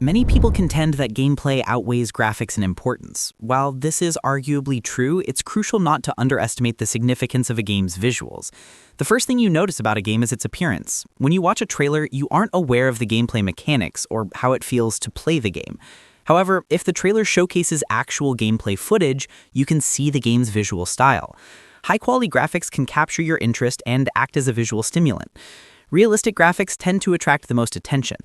Many people contend that gameplay outweighs graphics in importance. While this is arguably true, it's crucial not to underestimate the significance of a game's visuals. The first thing you notice about a game is its appearance. When you watch a trailer, you aren't aware of the gameplay mechanics or how it feels to play the game. However, if the trailer showcases actual gameplay footage, you can see the game's visual style. High-quality graphics can capture your interest and act as a visual stimulant. Realistic graphics tend to attract the most attention.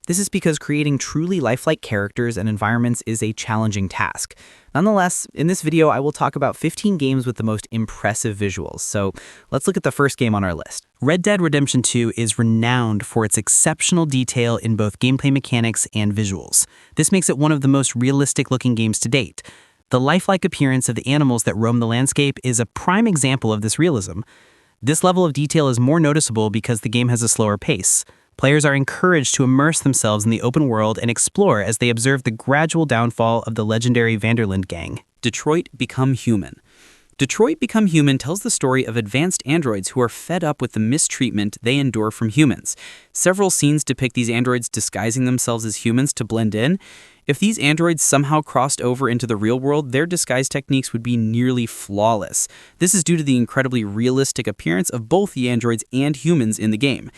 This is because creating truly lifelike characters and environments is a challenging task. Nonetheless, in this video, I will talk about 15 games with the most impressive visuals. So let's look at the first game on our list. Red Dead Redemption 2 is renowned for its exceptional detail in both gameplay mechanics and visuals. This makes it one of the most realistic-looking games to date. The lifelike appearance of the animals that roam the landscape is a prime example of this realism. This level of detail is more noticeable because the game has a slower pace. Players are encouraged to immerse themselves in the open world and explore as they observe the gradual downfall of the legendary Vanderlyn gang. Detroit Become Human. Detroit Become Human tells the story of advanced androids who are fed up with the mistreatment they endure from humans. Several scenes depict these androids disguising themselves as humans to blend in. If these androids somehow crossed over into the real world, their disguise techniques would be nearly flawless. This is due to the incredibly realistic appearance of both the androids and humans in the game.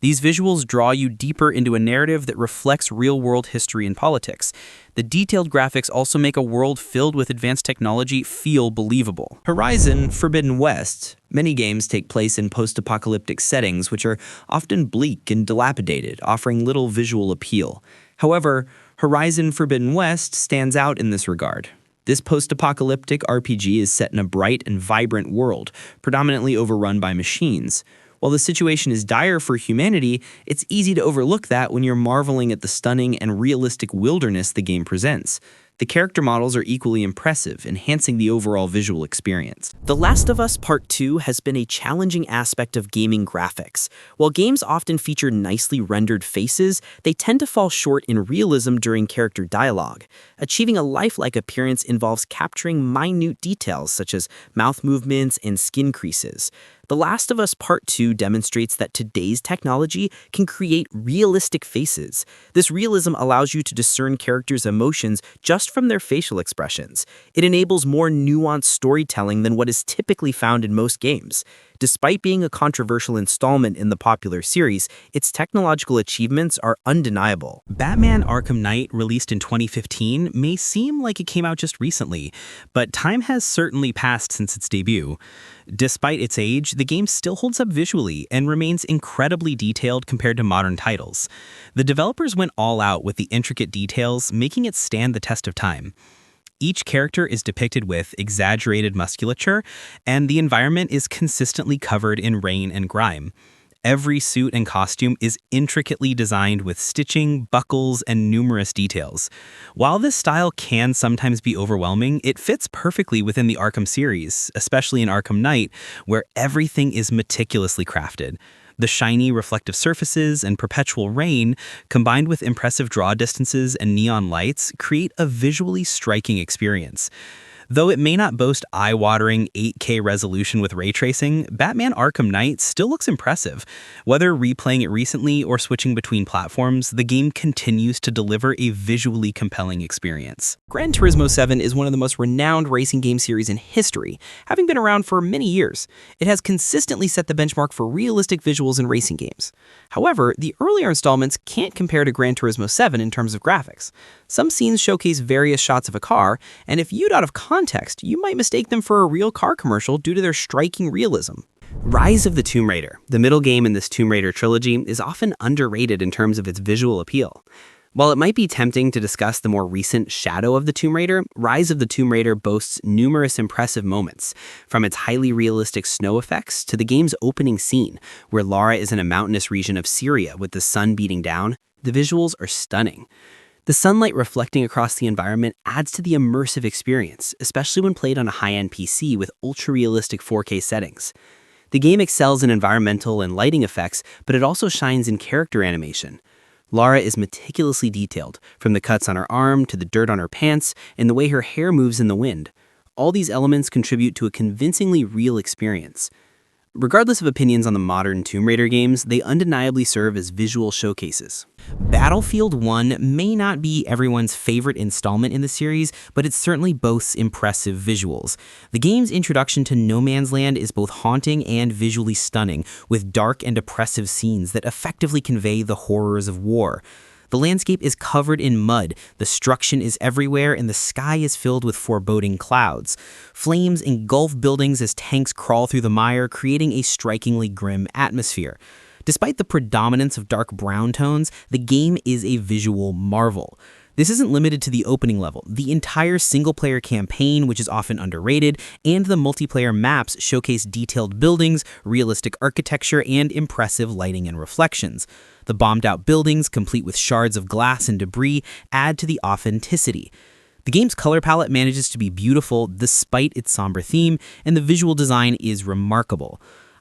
These visuals draw you deeper into a narrative that reflects real-world history and politics. The detailed graphics also make a world filled with advanced technology feel believable. Horizon Forbidden West. Many games take place in post-apocalyptic settings, which are often bleak and dilapidated, offering little visual appeal. However, Horizon Forbidden West stands out in this regard. This post-apocalyptic RPG is set in a bright and vibrant world, predominantly overrun by machines. While the situation is dire for humanity, it's easy to overlook that when you're marveling at the stunning and realistic wilderness the game presents. The character models are equally impressive, enhancing the overall visual experience. The Last of Us Part 2 has been a challenging aspect of gaming graphics. While games often feature nicely rendered faces, they tend to fall short in realism during character dialogue. Achieving a lifelike appearance involves capturing minute details such as mouth movements and skin creases. The Last of Us Part 2 demonstrates that today's technology can create realistic faces. This realism allows you to discern characters' emotions just from their facial expressions. It enables more nuanced storytelling than what is typically found in most games. Despite being a controversial installment in the popular series, its technological achievements are undeniable. Batman Arkham Knight, released in 2015, may seem like it came out just recently, but time has certainly passed since its debut. Despite its age, the game still holds up visually and remains incredibly detailed compared to modern titles. The developers went all out with the intricate details, making it stand the test of time. Each character is depicted with exaggerated musculature, and the environment is consistently covered in rain and grime. Every suit and costume is intricately designed with stitching, buckles, and numerous details. While this style can sometimes be overwhelming, it fits perfectly within the Arkham series, especially in Arkham Knight, where everything is meticulously crafted. The shiny, reflective surfaces and perpetual rain, combined with impressive draw distances and neon lights, create a visually striking experience. Though it may not boast eye-watering 8K resolution with ray tracing, Batman Arkham Knight still looks impressive. Whether replaying it recently or switching between platforms, the game continues to deliver a visually compelling experience. Gran Turismo 7 is one of the most renowned racing game series in history, having been around for many years. It has consistently set the benchmark for realistic visuals in racing games. However, the earlier installments can't compare to Gran Turismo 7 in terms of graphics. Some scenes showcase various shots of a car, and if viewed out of context, you might mistake them for a real car commercial due to their striking realism. Rise of the Tomb Raider, the middle game in this Tomb Raider trilogy, is often underrated in terms of its visual appeal. While it might be tempting to discuss the more recent Shadow of the Tomb Raider, Rise of the Tomb Raider boasts numerous impressive moments, from its highly realistic snow effects to the game's opening scene, where Lara is in a mountainous region of Syria with the sun beating down. The visuals are stunning. The sunlight reflecting across the environment adds to the immersive experience, especially when played on a high-end PC with ultra-realistic 4K settings. The game excels in environmental and lighting effects, but it also shines in character animation. Lara is meticulously detailed, from the cuts on her arm to the dirt on her pants and the way her hair moves in the wind. All these elements contribute to a convincingly real experience. Regardless of opinions on the modern Tomb Raider games, they undeniably serve as visual showcases. Battlefield 1 may not be everyone's favorite installment in the series, but it certainly boasts impressive visuals. The game's introduction to No Man's Land is both haunting and visually stunning, with dark and oppressive scenes that effectively convey the horrors of war. The landscape is covered in mud, destruction is everywhere, and the sky is filled with foreboding clouds. Flames engulf buildings as tanks crawl through the mire, creating a strikingly grim atmosphere. Despite the predominance of dark brown tones, the game is a visual marvel. This isn't limited to the opening level. The entire single-player campaign, which is often underrated, and the multiplayer maps showcase detailed buildings, realistic architecture, and impressive lighting and reflections. The bombed-out buildings, complete with shards of glass and debris, add to the authenticity. The game's color palette manages to be beautiful despite its somber theme, and the visual design is remarkable.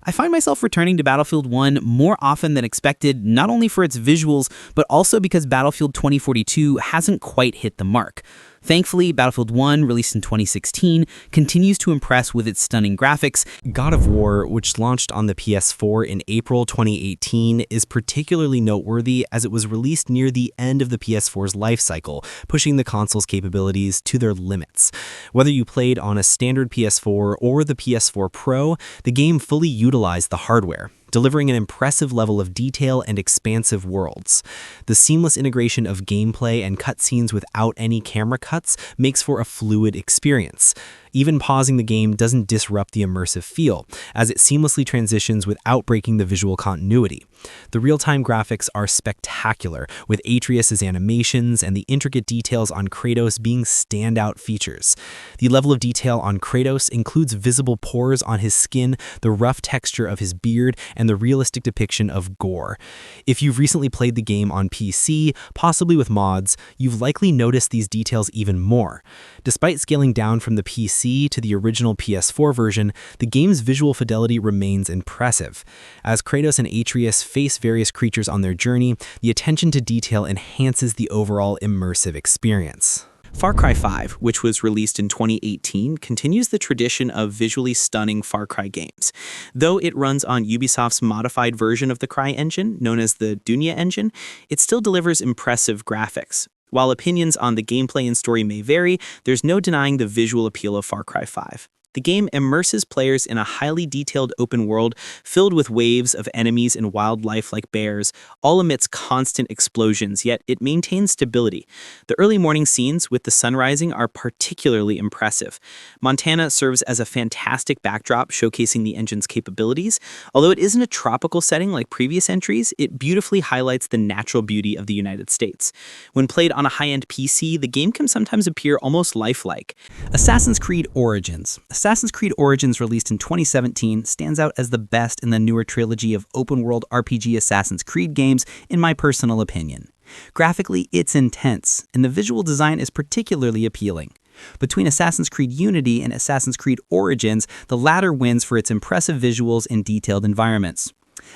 I find myself returning to Battlefield 1 more often than expected, not only for its visuals, but also because Battlefield 2042 hasn't quite hit the mark. Thankfully, Battlefield 1, released in 2016, continues to impress with its stunning graphics. God of War, which launched on the PS4 in April 2018, is particularly noteworthy as it was released near the end of the PS4's life cycle, pushing the console's capabilities to their limits. Whether you played on a standard PS4 or the PS4 Pro, the game fully utilized the hardware, delivering an impressive level of detail and expansive worlds. The seamless integration of gameplay and cutscenes without any camera cuts makes for a fluid experience. Even pausing the game doesn't disrupt the immersive feel, as it seamlessly transitions without breaking the visual continuity. The real-time graphics are spectacular, with Atreus' animations and the intricate details on Kratos being standout features. The level of detail on Kratos includes visible pores on his skin, the rough texture of his beard, and the realistic depiction of gore. If you've recently played the game on PC, possibly with mods, you've likely noticed these details even more. Despite scaling down from the PC to the original PS4 version, the game's visual fidelity remains impressive. As Kratos and Atreus face various creatures on their journey, the attention to detail enhances the overall immersive experience. Far Cry 5, which was released in 2018, continues the tradition of visually stunning Far Cry games. Though it runs on Ubisoft's modified version of the Cry engine, known as the Dunya engine, it still delivers impressive graphics. While opinions on the gameplay and story may vary, there's no denying the visual appeal of Far Cry 5. The game immerses players in a highly detailed open world filled with waves of enemies and wildlife like bears, all amidst constant explosions, yet it maintains stability. The early morning scenes with the sun rising are particularly impressive. Montana serves as a fantastic backdrop showcasing the engine's capabilities. Although it isn't a tropical setting like previous entries, it beautifully highlights the natural beauty of the United States. When played on a high-end PC, the game can sometimes appear almost lifelike. Assassin's Creed Origins. Assassin's Creed Origins, released in 2017, stands out as the best in the newer trilogy of open-world RPG Assassin's Creed games, in my personal opinion. Graphically, it's intense, and the visual design is particularly appealing. Between Assassin's Creed Unity and Assassin's Creed Origins, the latter wins for its impressive visuals and detailed environments.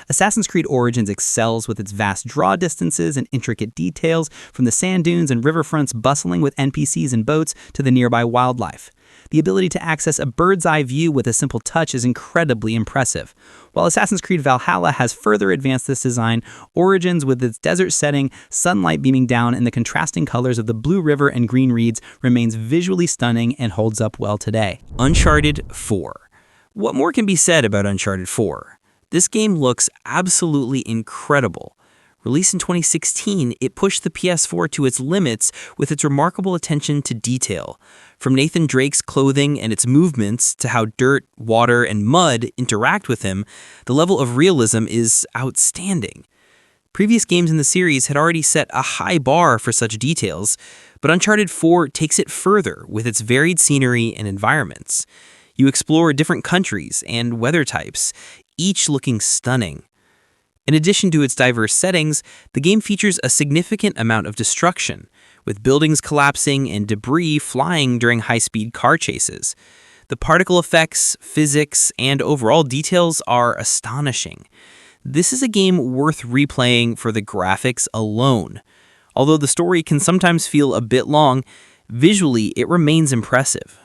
Assassin's Creed Origins excels with its vast draw distances and intricate details, from the sand dunes and riverfronts bustling with NPCs and boats to the nearby wildlife. The ability to access a bird's-eye view with a simple touch is incredibly impressive. While Assassin's Creed Valhalla has further advanced this design, Origins, with its desert setting, sunlight beaming down, and the contrasting colors of the Blue River and green reeds, remains visually stunning and holds up well today. Uncharted 4. What more can be said about Uncharted 4? This game looks absolutely incredible. Released in 2016, it pushed the PS4 to its limits with its remarkable attention to detail. From Nathan Drake's clothing and its movements to how dirt, water, and mud interact with him, the level of realism is outstanding. Previous games in the series had already set a high bar for such details, but Uncharted 4 takes it further with its varied scenery and environments. You explore different countries and weather types, each looking stunning. In addition to its diverse settings, the game features a significant amount of destruction, with buildings collapsing and debris flying during high-speed car chases. The particle effects, physics, and overall details are astonishing. This is a game worth replaying for the graphics alone. Although the story can sometimes feel a bit long, visually it remains impressive.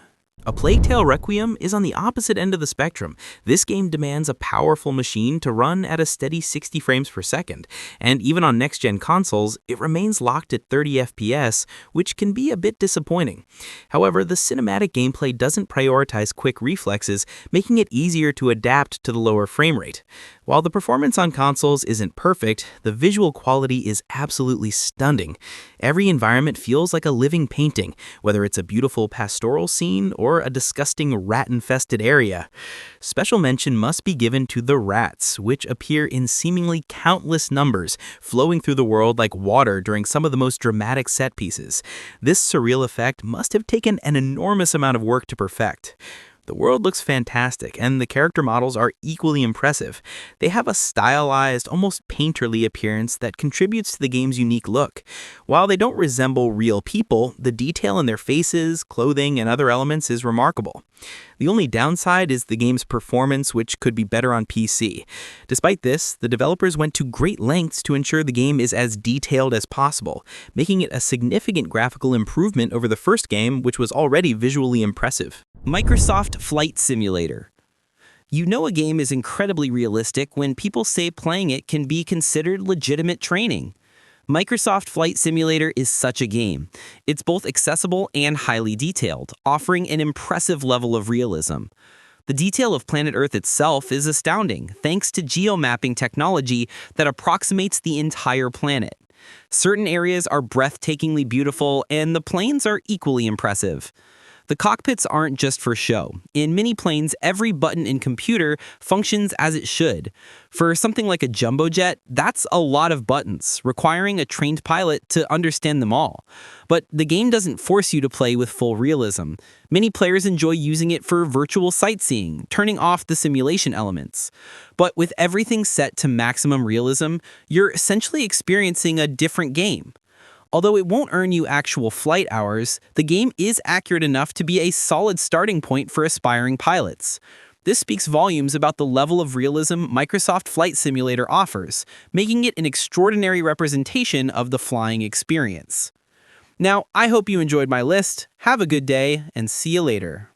A Plague Tale Requiem is on the opposite end of the spectrum. This game demands a powerful machine to run at a steady 60 frames per second, and even on next-gen consoles, it remains locked at 30 FPS, which can be a bit disappointing. However, the cinematic gameplay doesn't prioritize quick reflexes, making it easier to adapt to the lower frame rate. While the performance on consoles isn't perfect, the visual quality is absolutely stunning. Every environment feels like a living painting, whether it's a beautiful pastoral scene or a disgusting rat-infested area. Special mention must be given to the rats, which appear in seemingly countless numbers, flowing through the world like water during some of the most dramatic set pieces. This surreal effect must have taken an enormous amount of work to perfect. The world looks fantastic, and the character models are equally impressive. They have a stylized, almost painterly appearance that contributes to the game's unique look. While they don't resemble real people, the detail in their faces, clothing, and other elements is remarkable. The only downside is the game's performance, which could be better on PC. Despite this, the developers went to great lengths to ensure the game is as detailed as possible, making it a significant graphical improvement over the first game, which was already visually impressive. Microsoft Flight Simulator. You know a game is incredibly realistic when people say playing it can be considered legitimate training. Microsoft Flight Simulator is such a game. It's both accessible and highly detailed, offering an impressive level of realism. The detail of planet Earth itself is astounding, thanks to geomapping technology that approximates the entire planet. Certain areas are breathtakingly beautiful, and the planes are equally impressive. The cockpits aren't just for show. In many planes, every button and computer functions as it should. For something like a jumbo jet, that's a lot of buttons, requiring a trained pilot to understand them all. But the game doesn't force you to play with full realism. Many players enjoy using it for virtual sightseeing, turning off the simulation elements. But with everything set to maximum realism, you're essentially experiencing a different game. Although it won't earn you actual flight hours, the game is accurate enough to be a solid starting point for aspiring pilots. This speaks volumes about the level of realism Microsoft Flight Simulator offers, making it an extraordinary representation of the flying experience. Now, I hope you enjoyed my list. Have a good day, and see you later.